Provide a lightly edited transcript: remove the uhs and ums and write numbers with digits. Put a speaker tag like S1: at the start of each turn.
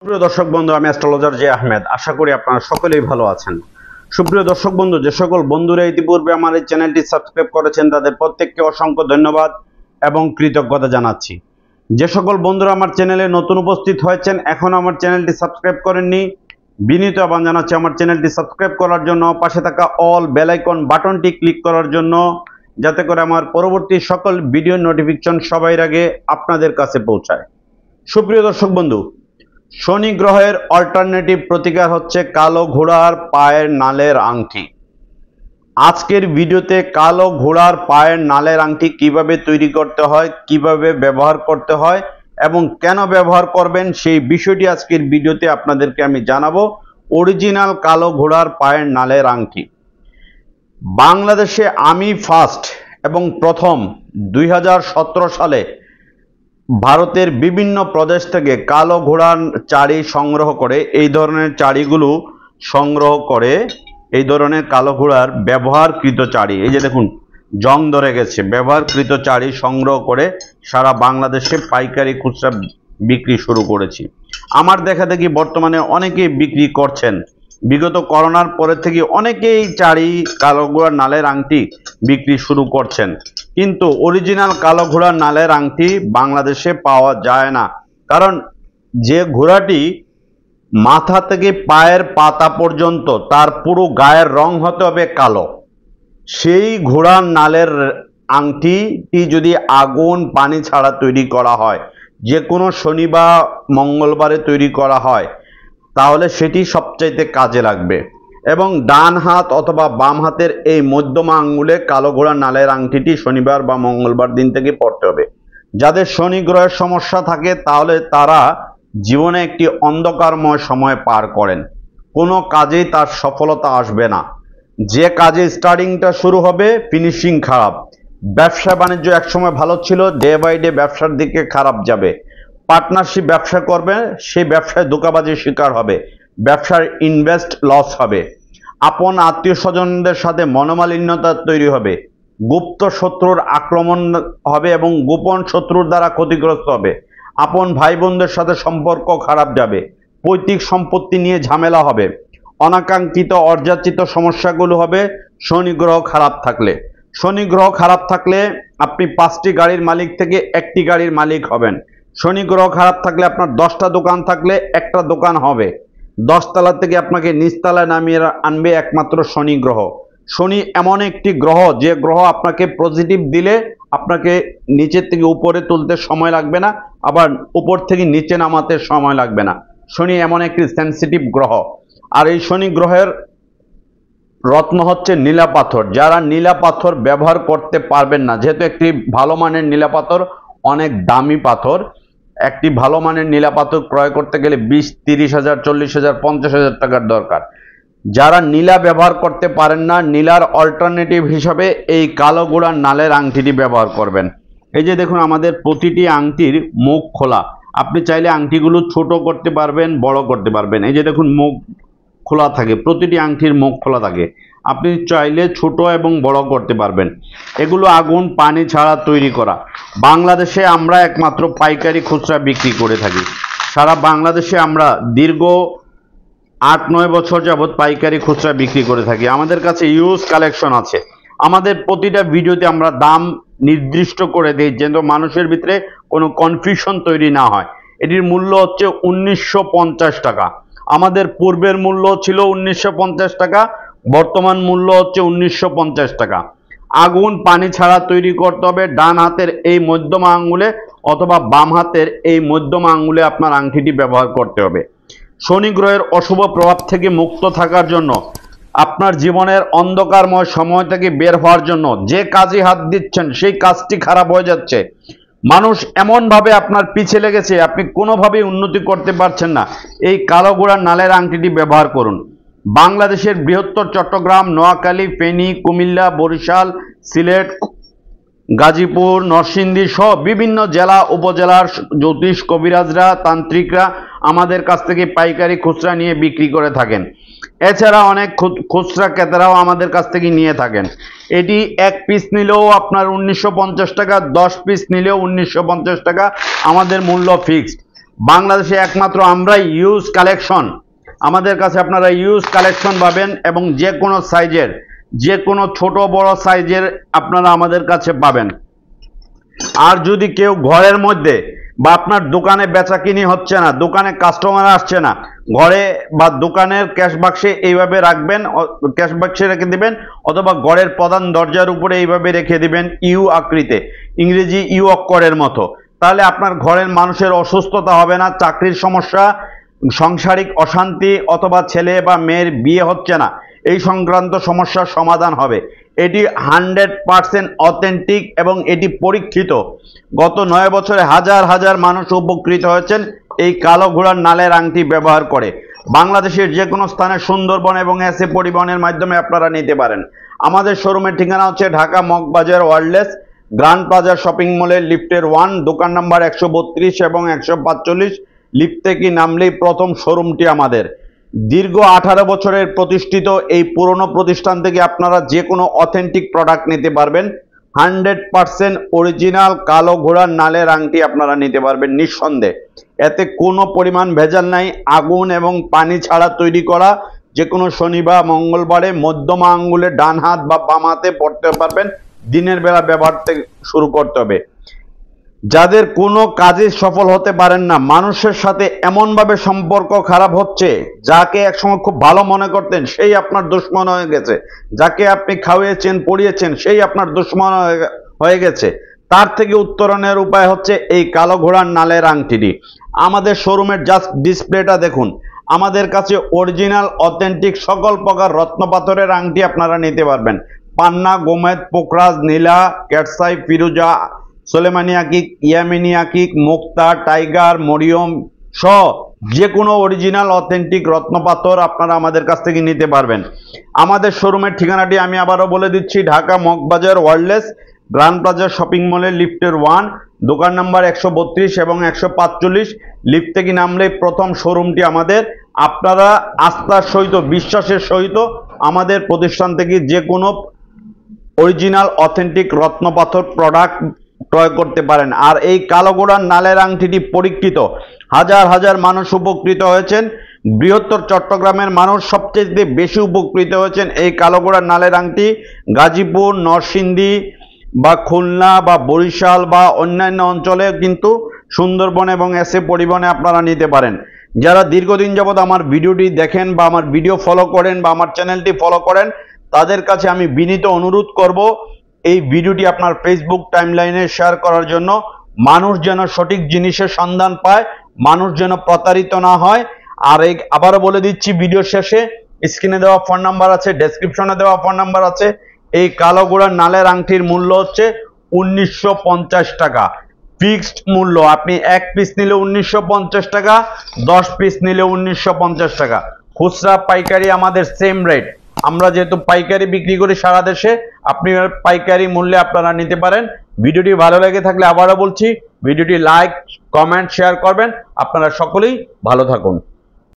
S1: সুপ্রিয় দর্শক বন্ধু, আমি অ্যাস্ট্রোলজার জে আহমেদ। আশা করি আপনারা সকলেই ভালো আছেন। সুপ্রিয় দর্শক বন্ধু, যে সকল বন্ধুরা ইতিপূর্বে আমার এই চ্যানেলটি সাবস্ক্রাইব করেছেন তাদের প্রত্যেককে অসংখ্য ধন্যবাদ এবং কৃতজ্ঞতা জানাচ্ছি। যে সকল বন্ধুরা আমার চ্যানেলে নতুন উপস্থিত হয়েছেন, এখন আমার চ্যানেলটি সাবস্ক্রাইব করেননি, বিনীত আহ্বান জানাচ্ছি আমার চ্যানেলটি সাবস্ক্রাইব করার জন্য, পাশে থাকা অল বেল আইকন বাটনটি ক্লিক করার জন্য, যাতে করে আমার পরবর্তী সকল ভিডিও নোটিফিকেশন সবার আগে আপনাদের কাছে পৌঁছায়। সুপ্রিয় দর্শক বন্ধু, শনি গ্রহের অল্টারনেটিভ প্রতিকার হচ্ছে কালো ঘোড়ার পায়ের নালের আংটি। আজকের ভিডিওতে কালো ঘোড়ার পায়ের নালের আংটি কিভাবে তৈরি করতে হয়, কিভাবে ব্যবহার করতে হয় এবং কেন ব্যবহার করবেন সেই বিষয়টি আজকের ভিডিওতে আপনাদেরকে আমি জানাবো। অরিজিনাল কালো ঘোড়ার পায়ের নালের আংটি বাংলাদেশে আমি ফার্স্ট এবং প্রথম 2017 সালে ভারতের বিভিন্ন প্রদেশ থেকে কালো ঘোড়ার চাড়ি সংগ্রহ করে, এই ধরনের চাড়িগুলো সংগ্রহ করে, এই ধরনের কালো ঘোড়ার ব্যবহারকৃত চাড়ি, এই যে দেখুন জং ধরে গেছে, ব্যবহারকৃত চাড়ি সংগ্রহ করে সারা বাংলাদেশে পাইকারি খুচরা বিক্রি শুরু করেছি। আমার দেখা দেখি বর্তমানে অনেকেই বিক্রি করছেন। বিগত করোনার পরে থেকে অনেকেই চাড়ি, কালো ঘোড়ার নালের আংটি বিক্রি শুরু করছেন, কিন্তু অরিজিনাল কালো ঘোড়ার নালের আংটি বাংলাদেশে পাওয়া যায় না। কারণ যে ঘোড়াটি মাথা থেকে পায়ের পাতা পর্যন্ত তার পুরো গায়ের রং হতে হবে কালো, সেই ঘোড়ার নালের আংটিটি যদি আগুন পানি ছাড়া তৈরি করা হয়, যে কোনো শনি বা মঙ্গলবারে তৈরি করা হয়, তাহলে সেটি সবচাইতে কাজে লাগবে। এবং ডান হাত অথবা বাম হাতের এই মধ্যমা আঙ্গুলে কালো ঘোড়ার নালের আংটিটি শনিবার বা মঙ্গলবার দিন থেকে পড়তে হবে। যাদের শনি গ্রহের সমস্যা থাকে তাহলে তারা জীবনে একটি অন্ধকারময় সময় পার করেন, কোনো কাজেই তার সফলতা আসবে না। যে কাজে স্টার্টিংটা শুরু হবে ফিনিশিং খারাপ। ব্যবসা বাণিজ্য একসময় ভালো ছিল, ডে বাই ডে ব্যবসার দিকে খারাপ যাবে। পার্টনারশিপ ব্যবসা করবে, সেই ব্যবসায় ধোঁকাবাজির শিকার হবে, ব্যবসার ইনভেস্ট লস হবে, আপন আত্মীয় স্বজনদের সাথে মনোমালিন্যতা তৈরি হবে, গুপ্ত শত্রুর আক্রমণ হবে এবং গোপন শত্রুর দ্বারা ক্ষতিগ্রস্ত হবে, আপন ভাই বোনদের সাথে সম্পর্ক খারাপ যাবে, পৈতৃক সম্পত্তি নিয়ে ঝামেলা হবে, অনাকাঙ্ক্ষিত অর্জাচিত সমস্যাগুলো হবে শনি গ্রহ খারাপ থাকলে। শনি গ্রহ খারাপ থাকলে আপনি 5টি গাড়ির মালিক থেকে একটি গাড়ির মালিক হবেন। শনি গ্রহ খারাপ থাকলে আপনার 10টা দোকান থাকলে একটা দোকান হবে। 10 তলা থেকে আপনাকে নিচতলায় নামিয়ে আনবে একমাত্র শনি গ্রহ। শনি এমন একটি গ্রহ, যে গ্রহ আপনাকে পজিটিভ দিলে আপনাকে নিচের থেকে উপরে তুলতে সময় লাগবে না, আবার উপর থেকে নিচে নামাতে সময় লাগবে না। শনি এমন একটি সেন্সিটিভ গ্রহ। আর এই শনি গ্রহের রত্ন হচ্ছে নীলা পাথর। যারা নীলা পাথর ব্যবহার করতে পারবেন না, যেহেতু একটি ভালো মানের নীলা পাথর অনেক দামি পাথর, একটি ভালো মানের নীলা পাথর ক্রয় করতে গেলে 20-30 হাজার, 40 হাজার, 50 হাজার টাকার দরকার। যারা নীলা ব্যবহার করতে পারেন না, নীলার অল্টারনেটিভ হিসাবে এই কালো ঘোড়ার নালের আংটিটি ব্যবহার করবেন। এই যে দেখুন আমাদের প্রতিটি আংটির মুখ খোলা, আপনি চাইলে আংটিগুলো ছোট করতে পারবেন, বড় করতে পারবেন। এই যে দেখুন মুখ খোলা থাকে, প্রতিটি আংটির মুখ খোলা থাকে, আপনি চাইলে ছোট এবং বড় করতে পারবেন। এগুলো আগুন পানি ছাড়া তৈরি করা। বাংলাদেশে আমরা একমাত্র পাইকারি খুচরা বিক্রি করে থাকি। সারা বাংলাদেশে আমরা দীর্ঘ 8-9 বছর যাবৎ পাইকারি খুচরা বিক্রি করে থাকি। আমাদের কাছে ইউজ কালেকশন আছে। আমাদের প্রতিটা ভিডিওতে আমরা দাম নির্দিষ্ট করে দিই যেন মানুষের ভিতরে কোনো কনফিউশন তৈরি না হয়। এটির মূল্য হচ্ছে 1950 টাকা। আমাদের পূর্বের মূল্য ছিল 1950 টাকা, বর্তমান মূল্য হচ্ছে 1950 টাকা। আগুন পানি ছাড়া তৈরি করতে হবে। ডান হাতের এই মধ্যমা আঙ্গুলে অথবা বাম হাতের এই মধ্যমা আঙ্গুলে আপনার আংটিটি ব্যবহার করতে হবে। শনি গ্রহের অশুভ প্রভাব থেকে মুক্ত থাকার জন্য, আপনার জীবনের অন্ধকারময় সময় থেকে বের হওয়ার জন্য, যে কাজে হাত দিচ্ছেন সেই কাজটি খারাপ হয়ে যাচ্ছে, মানুষ এমনভাবে আপনার পিছে লেগেছে আপনি কোনোভাবেই উন্নতি করতে পারছেন না, এই কালো ঘোড়ার নালের আংটিটি ব্যবহার করুন। বাংলাদেশের বৃহত্তর চট্টগ্রাম, নোয়াখালী, ফেনী, কুমিল্লা, বরিশাল, সিলেট, গাজীপুর, নরসিংদী সহ বিভিন্ন জেলা উপজেলার জ্যোতিষ কবিরাজরা, তান্ত্রিকরা আমাদের কাছ থেকে পাইকারি খুচরা নিয়ে বিক্রি করে থাকেন। এছাড়া অনেক খুচরা ক্রেতারাও আমাদের কাছ থেকে নিয়ে থাকেন। এটি 1 পিস নিলেও আপনার 1950 টাকা, 10 পিস নিলেও 1950 টাকা আমাদের মূল্য ফিক্সড। বাংলাদেশে একমাত্র আমরাই ইউজ কালেকশন। আমাদের কাছে আপনারা ইউজ কালেকশন পাবেন এবং যে কোনো সাইজের, যে কোনো ছোট বড় সাইজের আপনারা আমাদের কাছে পাবেন। আর যদি কেউ ঘরের মধ্যে বা আপনার দোকানে বেচা কিনি হচ্ছে না, দোকানে কাস্টমার আসছে না, ঘরে বা দোকানের ক্যাশ বাক্সে এইভাবে রাখবেন, ক্যাশ বাক্সে রেখে দিবেন, অথবা ঘরের প্রধান দরজার উপরে এইভাবে রেখে দিবেন ইউ আকৃতিতে, ইংরেজি ইউ অক্ষরের মতো। তাহলে আপনার ঘরের মানুষের অসুস্থতা হবে না, চাকরির সমস্যা, সাংসারিক অশান্তি, অথবা ছেলে বা মেয়ের বিয়ে হচ্ছে না, এই সংক্রান্ত সমস্যার সমাধান হবে। এটি 100% অথেন্টিক এবং এটি পরীক্ষিত। গত 9 বছরে হাজার হাজার মানুষ উপকৃত হয়েছেন এই কালো ঘোড়ার নালের আংটি ব্যবহার করে। বাংলাদেশের যে কোনো স্থানে সুন্দরবন এবং এসএ পরিবহনের মাধ্যমে আপনারা নিতে পারেন। আমাদের শোরুমের ঠিকানা হচ্ছে Dhaka Moghbazar ওয়ার্ল্ডলেস grand plaza shopping মলের লিফটের 1, দোকান নাম্বার 132 এবং 145। লিফট থেকে নামলেই প্রথম শোরুমটি আমাদের। দীর্ঘ 18 বছরের প্রতিষ্ঠিত এই পুরনো প্রতিষ্ঠান থেকে আপনারা যে কোনো অথেন্টিক প্রোডাক্ট নিতে পারবেন। 100% অরিজিনাল কালো ঘোড়ার নালের আংটি আপনারা নিতে পারবেন নিঃসন্দেহে। এতে কোনো পরিমাণ ভেজাল নাই, আগুন এবং পানি ছাড়া তৈরি করা। যে কোনো শনি বা মঙ্গলবারে মধ্যমা আঙ্গুলে ডান হাত বা বাম হাতে পড়তে পারবেন। দিনের বেলা ব্যবহার শুরু করতে হবে। যাদের কোনো কাজে সফল হতে পারেন না, মানুষের সাথে এমনভাবে সম্পর্ক খারাপ হচ্ছে, যাকে একসময় খুব ভালো মনে করতেন সেই আপনার দুশ্মন হয়ে গেছে, যাকে আপনি খাওয়িয়েছেন পড়িয়েছেন সেই আপনার দুশ্মন হয়ে গেছে, তার থেকে উত্তরণের উপায় হচ্ছে এই কালো ঘোড়ার নালের আংটিটি। আমাদের শোরুমের জাস্ট ডিসপ্লেটা দেখুন। আমাদের কাছে অরিজিনাল অথেন্টিক সকল প্রকার রত্ন পাথরের আংটি আপনারা নিতে পারবেন। পান্না, গোমেদ, পোখরাজ, নীলা, ক্যাটসাই, ফিরোজা, সোলেমানি আকিক, ইয়ামিনী আকিক, মুক্তা, টাইগার, মরিয়ম সহ যে কোনো অরিজিনাল অথেন্টিক রত্নপাথর আপনারা আমাদের কাছ থেকে নিতে পারবেন। আমাদের শোরুমের ঠিকানাটি আমি আবারও বলে দিচ্ছি, Dhaka Moghbazar ওয়ার্ল্ডলেস grand plaza shopping মলের লিফটের 1, দোকান নাম্বার 132 এবং 145। লিফট থেকে নামলেই প্রথম শোরুমটি আমাদের। আপনারা আস্থার সহিত, বিশ্বাসের সহিত আমাদের প্রতিষ্ঠান থেকে যে কোনো অরিজিনাল অথেন্টিক রত্নপাথর প্রোডাক্ট ক্রয় করতে পারেন। আর এই কালো ঘোড়ার নালের আংটিটি পরীক্ষিত, হাজার হাজার মানুষ উপকৃত হয়েছেন। বৃহত্তর চট্টগ্রামের মানুষ সবচেয়ে বেশি উপকৃত হয়েছেন এই কালো ঘোড়ার নালের আংটি। গাজীপুর, নরসিংদী বা খুলনা বা বরিশাল বা অন্যান্য অঞ্চলে কিন্তু সুন্দরবন এবং এসএ পরিবহনে আপনারা নিতে পারেন। যারা দীর্ঘদিন যাবৎ আমার ভিডিওটি দেখেন বা আমার ভিডিও ফলো করেন বা আমার চ্যানেলটি ফলো করেন, তাদের কাছে আমি বিনীত অনুরোধ করব এই ভিডিওটি আপনার ফেসবুক টাইমলাইনে শেয়ার করার জন্য। মানুষ যেন সঠিক জিনিসের সন্ধান পায়, মানুষ যেন প্রতারিত না হয়। আর আবারও বলে দিচ্ছি, ভিডিও শেষে স্ক্রিনে দেওয়া ফোন নাম্বার আছে, ডেসক্রিপশনে দেওয়া ফোন নাম্বার আছে। এই কালো ঘোড়ার নালের আংটির মূল্য হচ্ছে 1950 টাকা, ফিক্সড মূল্য। আপনি 1 পিস নিলে 1950 টাকা, 10 পিস নিলে 1950 টাকা। খুচরা পাইকারি আমাদের সেম রেট। আমরা যেহেতু পাইকারি বিক্রি করি সারা দেশে, আপনি পাইকারি মূল্যে আপনারা নিতে পারেন। ভিডিওটি ভালো লেগে থাকলে আবারও বলছি, ভিডিওটি লাইক, কমেন্ট, শেয়ার করবেন। আপনারা সকলেই ভালো থাকুন।